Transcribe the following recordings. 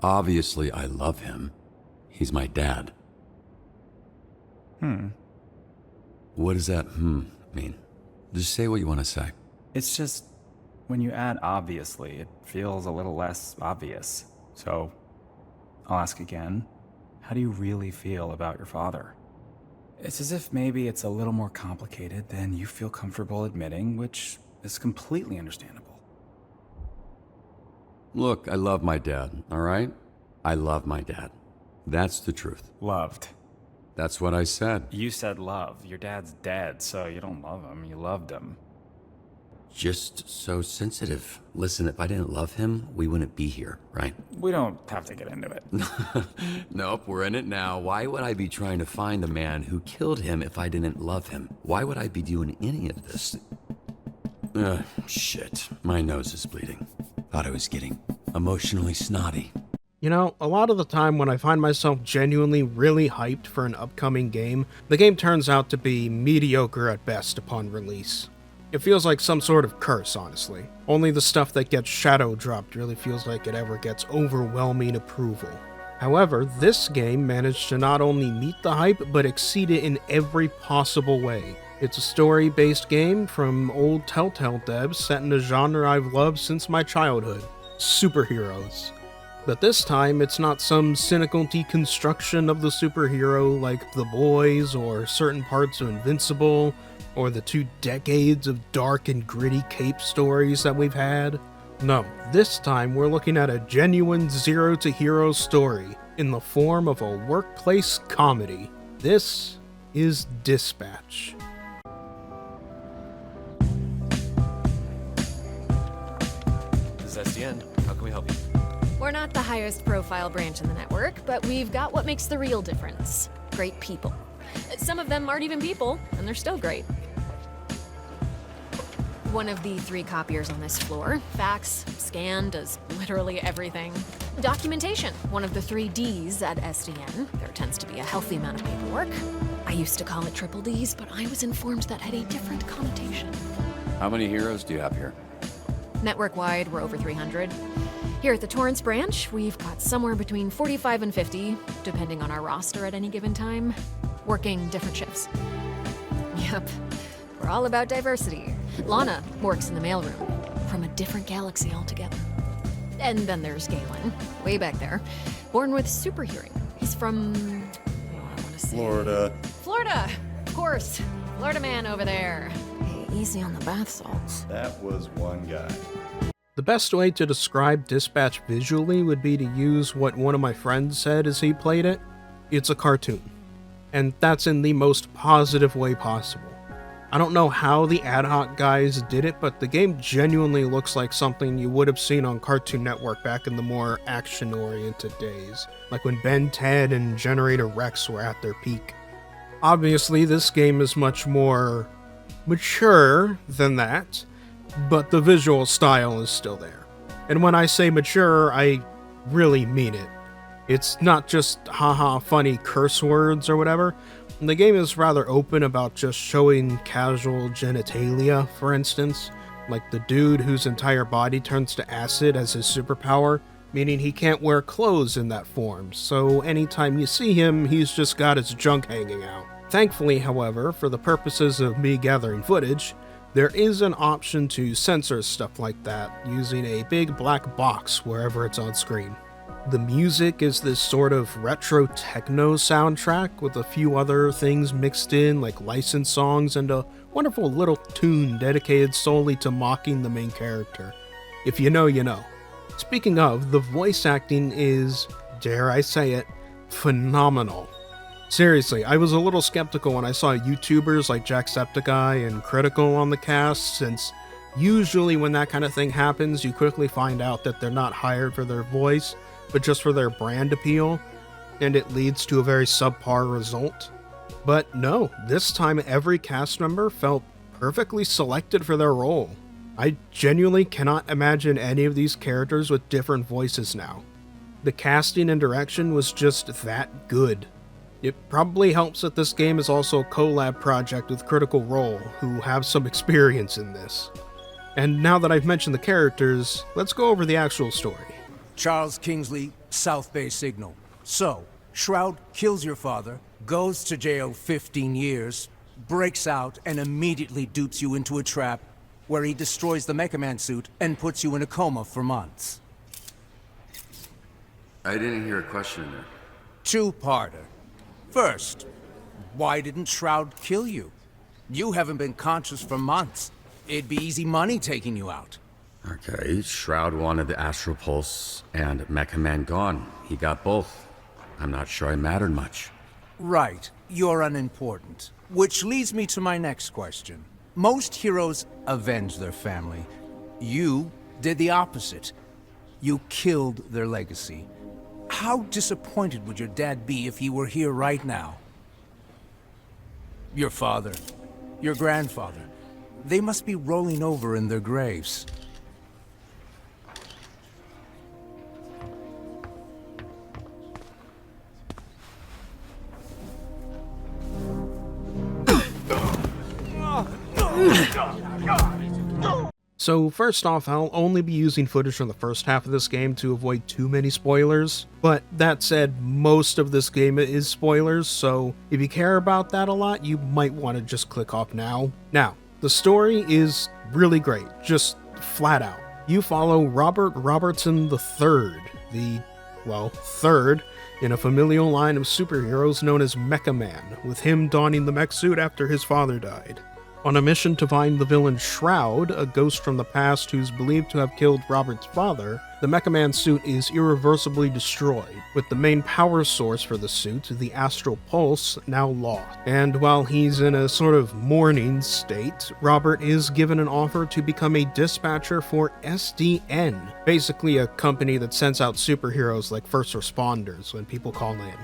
Obviously, I love him. He's my dad. What does that mean? Just say what you want to say. It's just, when you add obviously, it feels a little less obvious. So, I'll ask again. How do you really feel about your father? It's as if maybe it's a little more complicated than you feel comfortable admitting, which is completely understandable. Look, I love my dad, all right? I love my dad. That's the truth. Loved. That's what I said. You said love. Your dad's dead, so you don't love him, you loved him. Just so sensitive. Listen, if I didn't love him, we wouldn't be here, right? We don't have to get into it. Nope, we're in it now. Why would I be trying to find the man who killed him if I didn't love him? Why would I be doing any of this? Shit. My nose is bleeding. Thought I was getting emotionally snotty. You know, a lot of the time when I find myself genuinely really hyped for an upcoming game, the game turns out to be mediocre at best upon release. It feels like some sort of curse, honestly. Only the stuff that gets shadow dropped really feels like it ever gets overwhelming approval. However, this game managed to not only meet the hype, but exceed it in every possible way. It's a story-based game from old Telltale devs set in a genre I've loved since my childhood, superheroes. But this time, it's not some cynical deconstruction of the superhero like The Boys or certain parts of Invincible, or the 2 decades of dark and gritty Cape stories that we've had. No, this time we're looking at a genuine zero-to-hero story in the form of a workplace comedy. This is Dispatch. This is SDN. How can we help you? We're not the highest profile branch in the network, but we've got what makes the real difference. Great people. Some of them aren't even people, and they're still great. One of the 3 copiers on this floor. Fax, scan, does literally everything. Documentation, one of the 3 Ds at SDN. There tends to be a healthy amount of paperwork. I used to call it triple Ds, but I was informed that had a different connotation. How many heroes do you have here? Network-wide, we're over 300. Here at the Torrance branch, we've got somewhere between 45 and 50, depending on our roster at any given time, working different shifts. Yep, we're all about diversity. Lana works in the mailroom, from a different galaxy altogether. And then there's Galen, way back there, born with super hearing. He's from, I want to say... Florida, of course. TheRatMan over there. Hey, easy on the bath salts. That was one guy. The best way to describe Dispatch visually would be to use what one of my friends said as he played it. It's a cartoon. And that's in the most positive way possible. I don't know how the ad hoc guys did it, but the game genuinely looks like something you would have seen on Cartoon Network back in the more action-oriented days, like when Ben 10 and Generator Rex were at their peak. Obviously, this game is much more mature than that, but the visual style is still there. And when I say mature, I really mean it. It's not just haha funny curse words or whatever. The game is rather open about just showing casual genitalia, for instance, like the dude whose entire body turns to acid as his superpower, meaning he can't wear clothes in that form, so anytime you see him, he's just got his junk hanging out. Thankfully, however, for the purposes of me gathering footage, there is an option to censor stuff like that using a big black box wherever it's on screen. The music is this sort of retro techno soundtrack with a few other things mixed in, like licensed songs and a wonderful little tune dedicated solely to mocking the main character. If you know, you know. Speaking of, the voice acting is, dare I say it, phenomenal. Seriously, I was a little skeptical when I saw YouTubers like Jacksepticeye and Critical on the cast, since usually when that kind of thing happens, you quickly find out that they're not hired for their voice, but just for their brand appeal, and it leads to a very subpar result. But no, this time every cast member felt perfectly selected for their role. I genuinely cannot imagine any of these characters with different voices now. The casting and direction was just that good. It probably helps that this game is also a collab project with Critical Role, who have some experience in this. And now that I've mentioned the characters, let's go over the actual story. Charles Kingsley, South Bay Signal. So, Shroud kills your father, goes to jail 15 years, breaks out, and immediately dupes you into a trap where he destroys the Mecha Man suit and puts you in a coma for months. I didn't hear a question in there. Two-parter. First, why didn't Shroud kill you? You haven't been conscious for months. It'd be easy money taking you out. Okay, Shroud wanted the Astral Pulse and Mecha Man gone. He got both. I'm not sure I mattered much. Right, you're unimportant. Which leads me to my next question. Most heroes avenge their family. You did the opposite. You killed their legacy. How disappointed would your dad be if he were here right now? Your father, your grandfather, they must be rolling over in their graves. So first off, I'll only be using footage from the first half of this game to avoid too many spoilers, but that said, most of this game is spoilers, so if you care about that a lot, you might want to just click off now. Now, the story is really great, just flat out. You follow Robert Robertson III, third in a familial line of superheroes known as Mecha Man, with him donning the mech suit after his father died. On a mission to find the villain Shroud, a ghost from the past who's believed to have killed Robert's father, the Mecha Man suit is irreversibly destroyed, with the main power source for the suit, the Astral Pulse, now lost. And while he's in a sort of mourning state, Robert is given an offer to become a dispatcher for SDN, basically a company that sends out superheroes like first responders when people call in.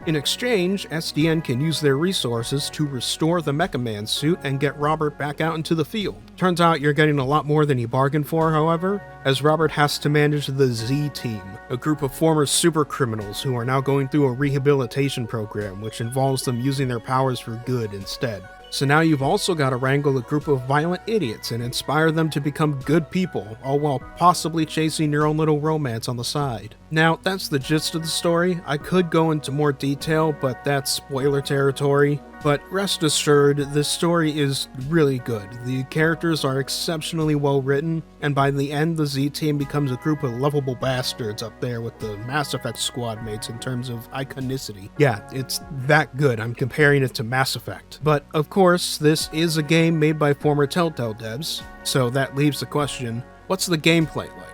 In exchange, SDN can use their resources to restore the Mecha Man suit and get Robert back out into the field. Turns out you're getting a lot more than you bargained for, however, as Robert has to manage the Z-Team, a group of former super criminals who are now going through a rehabilitation program which involves them using their powers for good instead. So now you've also got to wrangle a group of violent idiots and inspire them to become good people, all while possibly chasing your own little romance on the side. Now, that's the gist of the story. I could go into more detail, but that's spoiler territory. But rest assured, this story is really good. The characters are exceptionally well written, and by the end, the Z-Team becomes a group of lovable bastards up there with the Mass Effect squad mates in terms of iconicity. Yeah, it's that good. I'm comparing it to Mass Effect. But of course, this is a game made by former Telltale devs, so that leaves the question, what's the gameplay like?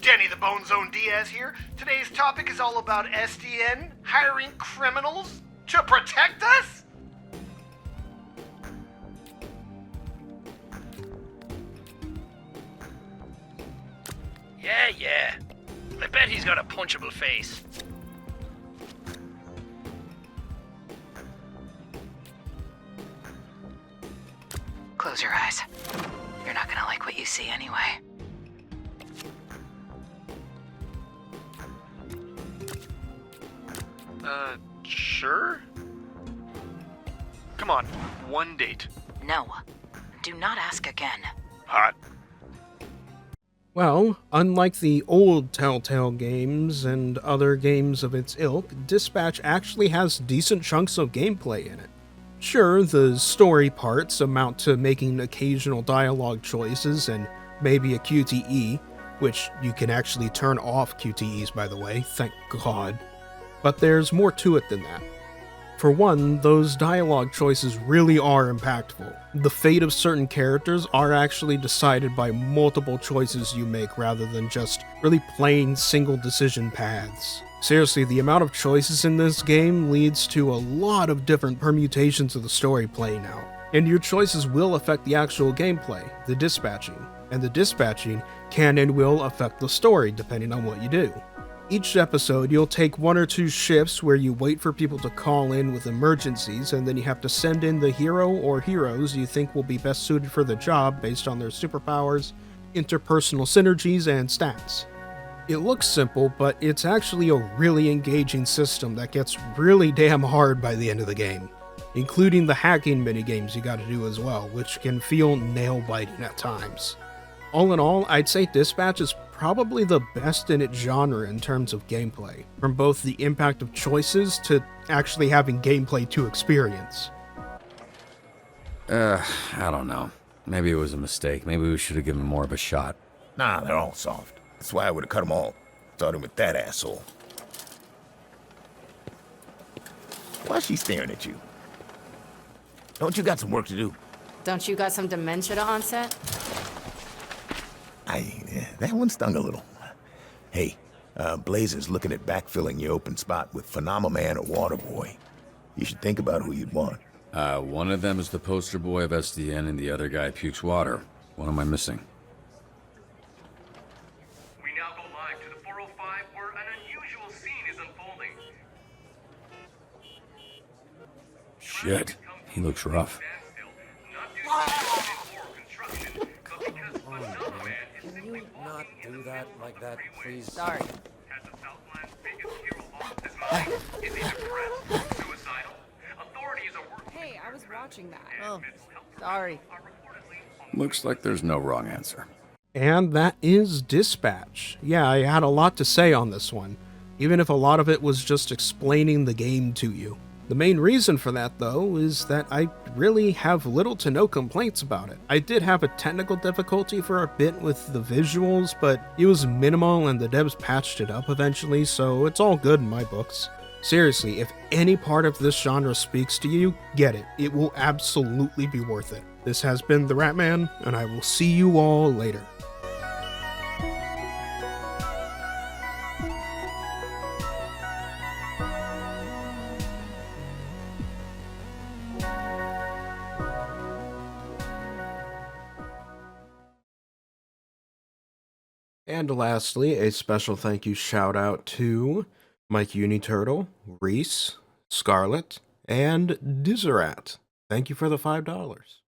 Denny the Bone Zone Diaz here. Today's topic is all about SDN hiring criminals to protect us? Yeah. I bet he's got a punchable face. Close your eyes. You're not gonna like what you see anyway. Sure? Come on, one date. No. Do not ask again. Hot. Well, unlike the old Telltale games and other games of its ilk, Dispatch actually has decent chunks of gameplay in it. Sure, the story parts amount to making occasional dialogue choices and maybe a QTE, which you can actually turn off QTEs by the way, thank God. But there's more to it than that. For one, those dialogue choices really are impactful. The fate of certain characters are actually decided by multiple choices you make rather than just really plain single decision paths. Seriously, the amount of choices in this game leads to a lot of different permutations of the story playing out. And your choices will affect the actual gameplay, the dispatching. And the dispatching can and will affect the story depending on what you do. Each episode, you'll take one or two shifts where you wait for people to call in with emergencies, and then you have to send in the hero or heroes you think will be best suited for the job based on their superpowers, interpersonal synergies, and stats. It looks simple, but it's actually a really engaging system that gets really damn hard by the end of the game, including the hacking minigames you gotta do as well, which can feel nail-biting at times. All in all, I'd say Dispatch is probably the best in its genre in terms of gameplay, from both the impact of choices to actually having gameplay to experience. I don't know. Maybe it was a mistake. Maybe we should have given more of a shot. Nah, they're all soft. That's why I would have cut them all. Starting with that asshole. Why's she staring at you? Don't you got some work to do? Don't you got some dementia to onset? That one stung a little. Hey, Blazer's looking at backfilling your open spot with Phenomenon or Waterboy. You should think about who you'd want. One of them is the poster boy of SDN and the other guy pukes water. What am I missing? We now go live to the 405 where an unusual scene is unfolding. Shit, he looks rough. Can you not do that like that, please? Sorry. Hey, I was watching that. Oh, sorry. Looks like there's no wrong answer. And that is Dispatch. Yeah, I had a lot to say on this one, even if a lot of it was just explaining the game to you. The main reason for that, though, is that I really have little to no complaints about it. I did have a technical difficulty for a bit with the visuals, but it was minimal and the devs patched it up eventually, so it's all good in my books. Seriously, if any part of this genre speaks to you, get it. It will absolutely be worth it. This has been TheRatMan, and I will see you all later. And lastly, a special thank you shout out to Mike Uniturtle, Reese, Scarlet, and Dizerat. Thank you for the $5.